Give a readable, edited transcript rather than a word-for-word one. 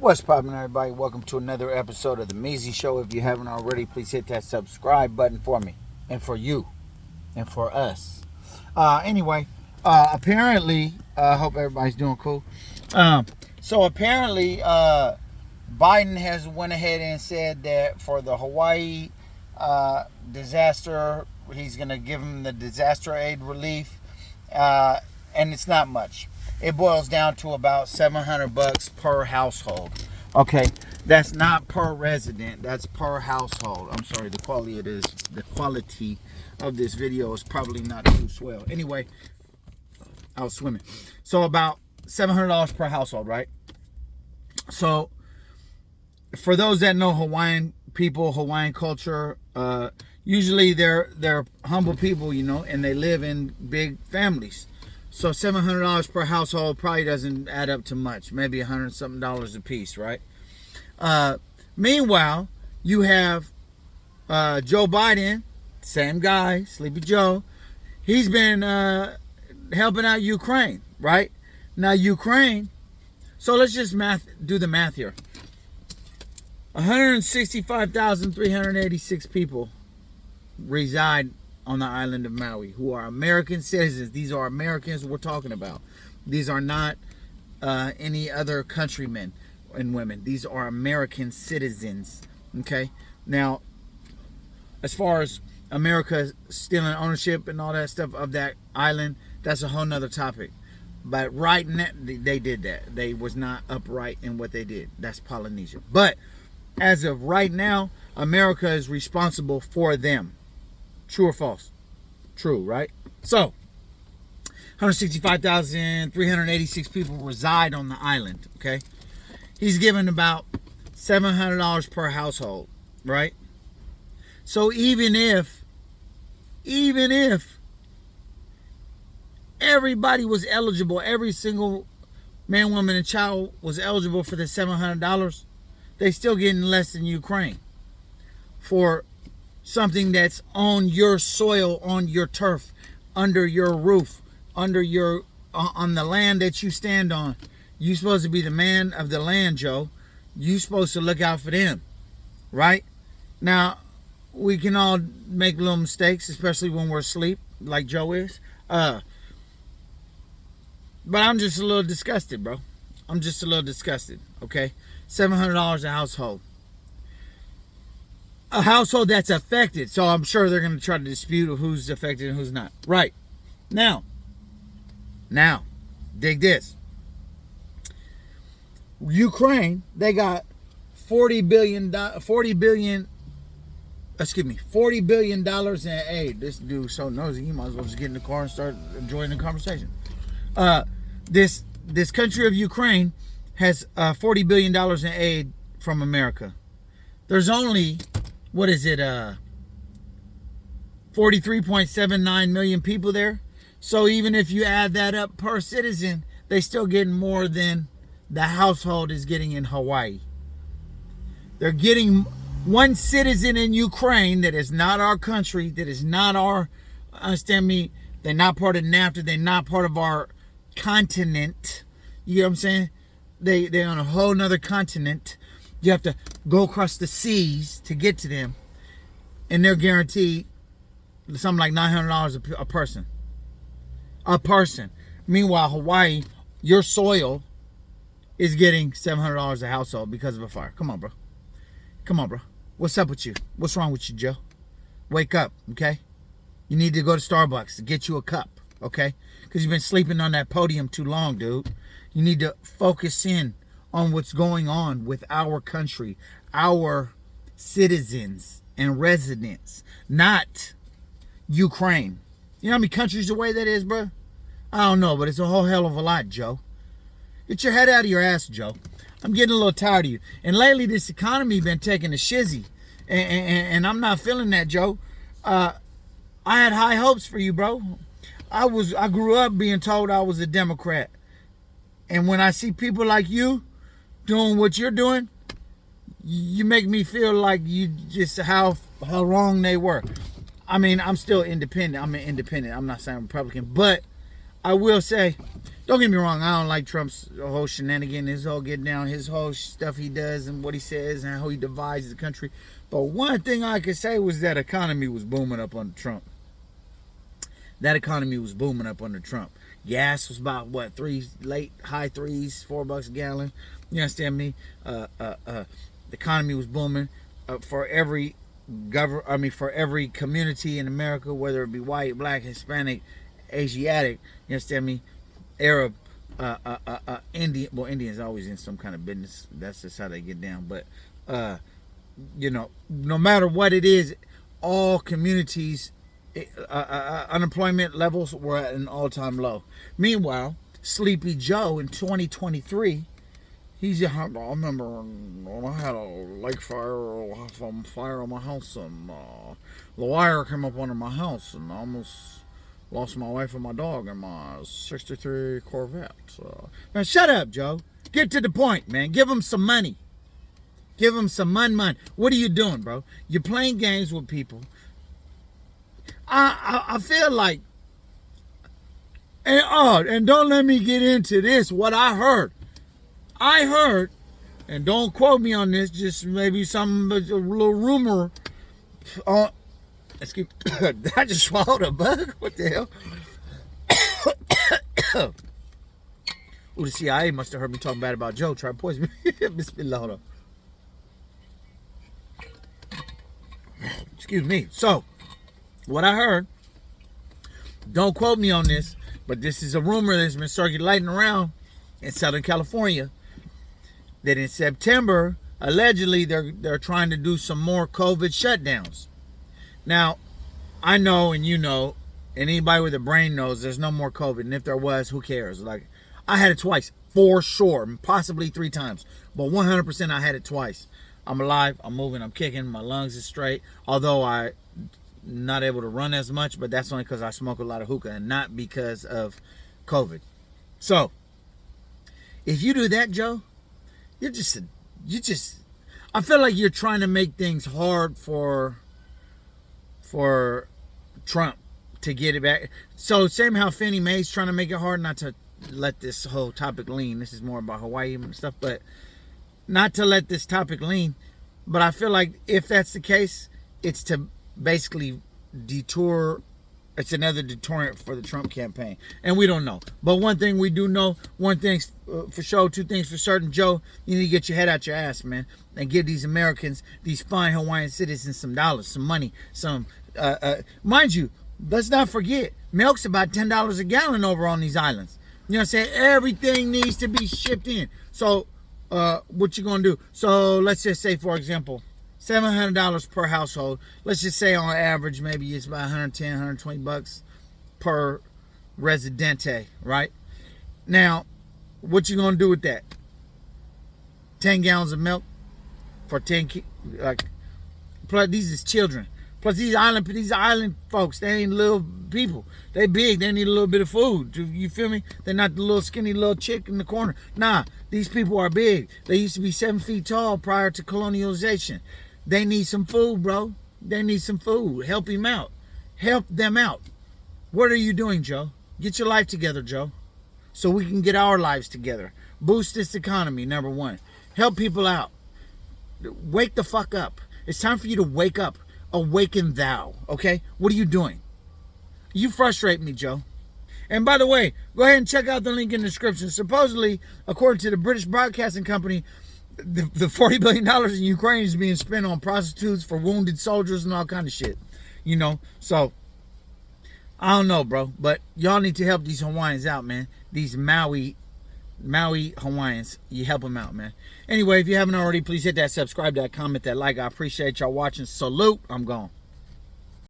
What's poppin', everybody? Welcome to another episode of the Measy Show. If you haven't already, please hit that subscribe button for me and for you and for us. Apparently, I hope everybody's doing cool. So apparently, Biden has went ahead and said that for the Hawaii disaster, he's going to give them the disaster aid relief, and it's not much. It boils down to about $700 per household. Okay, that's not per resident. That's per household. I'm sorry, the quality of this video is probably not too swell. Anyway, I was swimming. So about $700 per household, right? So for those that know Hawaiian people, Hawaiian culture, usually they're humble people, and they live in big families. So $700 per household probably doesn't add up to much. Maybe $100-something a piece, right? Meanwhile, you have Joe Biden, same guy, Sleepy Joe. He's been helping out Ukraine, right? Now Ukraine. So let's just do the math here. 165,386 people reside on the island of Maui who are American citizens. These are Americans we're talking about. These are not any other countrymen and women. These are American citizens. Okay? Now, as far as America stealing ownership and all that stuff of that island, that's a whole nother topic. But right now, they did that. They was not upright in what they did. That's Polynesia. But as of right now, America is responsible for them. True or false? True, right? So, 165,386 people reside on the island, okay? He's given about $700 per household, right? So even if everybody was eligible, every single man, woman, and child was eligible for the $700, they still getting less than Ukraine for something that's on your soil, on your turf, under your roof, on the land that you stand on. You supposed to be the man of the land, Joe. You supposed to look out for them, right? Now, we can all make little mistakes, especially when we're asleep, like Joe is. But I'm just a little disgusted, bro. I'm just a little disgusted, okay? $700 a household. A household that's affected. So I'm sure they're going to try to dispute who's affected and who's not. Right. Now, dig this. Ukraine, they got $40 billion in aid. This dude so nosy, he might as well just get in the car and start enjoying the conversation. This country of Ukraine has $40 billion in aid from America. There's only 43.79 million people there. So even if you add that up per citizen, they still getting more than the household is getting in Hawaii. They're getting one citizen in Ukraine that is not our country, that is not our, understand me, they're not part of NAFTA, they're not part of our continent. You know what I'm saying? They're on a whole nother continent. You have to go across the seas to get to them. And they're guaranteed something like $900 a person. A person. Meanwhile, Hawaii, your soil is getting $700 a household because of a fire. Come on, bro. Come on, bro. What's up with you? What's wrong with you, Joe? Wake up, okay? You need to go to Starbucks to get you a cup, okay? Because you've been sleeping on that podium too long, dude. You need to focus in on what's going on with our country, our citizens and residents, not Ukraine. You know how many countries away that is, bro? I don't know, but it's a whole hell of a lot, Joe. Get your head out of your ass, Joe. I'm getting a little tired of you. And lately, this economy been taking a shizzy. And I'm not feeling that, Joe. I had high hopes for you, bro. I grew up being told I was a Democrat. And when I see people like you doing what you're doing, you make me feel like you just how wrong they were. I mean, I'm still independent. I'm an independent. I'm not saying Republican. But I will say, Don't get me wrong, I don't like Trump's whole shenanigan, his whole get down, his whole stuff he does and what he says and how he divides the country. But one thing I could say was that economy was booming up under Trump. That economy was booming up under Trump. Gas was about what, high threes, $4 a gallon. You understand me? The economy was booming for every for every community in America, whether it be white, black, Hispanic, Asiatic. You understand me? Arab, Indian. Well, Indians always in some kind of business. That's just how they get down. But no matter what it is, all communities, unemployment levels were at an all-time low. Meanwhile, Sleepy Joe in 2023, I remember when I had a lake fire, fire on my house, and the wire came up under my house, and I almost lost my wife and my dog in my 63 Corvette. Man, shut up, Joe. Get to the point, man. Give them some money. Give them some money. What are you doing, bro? You're playing games with people. I feel like, and don't let me get into this, what I heard, and don't quote me on this, just maybe a little rumor. Excuse me, I just swallowed a bug. What the hell? The CIA must have heard me talking bad about Joe, trying to poison me. Bismillah, hold on. Excuse me. So, what I heard, don't quote me on this, but this is a rumor that's been circulating around in Southern California, that in September, allegedly, they're trying to do some more COVID shutdowns. Now, I know, and you know, and anybody with a brain knows there's no more COVID. And if there was, who cares? Like, I had it twice, for sure, possibly 3 times. But 100% I had it twice. I'm alive, I'm moving, I'm kicking, my lungs is straight. Although I'm not able to run as much, but that's only because I smoke a lot of hookah and not because of COVID. So, if you do that, Joe, you just, I feel like you're trying to make things hard for Trump to get it back. So same how Fannie Mae's trying to make it hard, not to let this whole topic lean. This is more about Hawaii and stuff, but not to let this topic lean. But I feel like if that's the case, it's to basically detour. It's another deterrent for the Trump campaign. And we don't know. But one thing we do know, one thing for sure, 2 things for certain, Joe, you need to get your head out your ass, man, and give these Americans, these fine Hawaiian citizens, some dollars, some money, some, mind you, let's not forget, milk's about $10 a gallon over on these islands. You know what I'm saying? Everything needs to be shipped in. So, what you gonna do? So, let's just say, for example, $700 per household. Let's just say on average, maybe it's about 110, 120 bucks per residente, right? Now, what you gonna do with that? 10 gallons of milk for 10 plus these is children. Plus these island folks, they ain't little people. They big, they need a little bit of food. You feel me? They're not the little skinny little chick in the corner. Nah, these people are big. They used to be 7 feet tall prior to colonialization. They need some food, bro. They need some food. Help him out. Help them out. What are you doing, Joe? Get your life together, Joe, so we can get our lives together. Boost this economy, number 1. Help people out. Wake the fuck up. It's time for you to wake up. Awaken thou, okay? What are you doing? You frustrate me, Joe. And by the way, go ahead and check out the link in the description. Supposedly, according to the British Broadcasting Company, the $40 billion in Ukraine is being spent on prostitutes for wounded soldiers and all kind of shit. You know, so I don't know, bro. But y'all need to help these Hawaiians out, man. These Maui Hawaiians. You help them out, man. Anyway, if you haven't already, please hit that subscribe, that comment, that like. I appreciate y'all watching. Salute. I'm gone.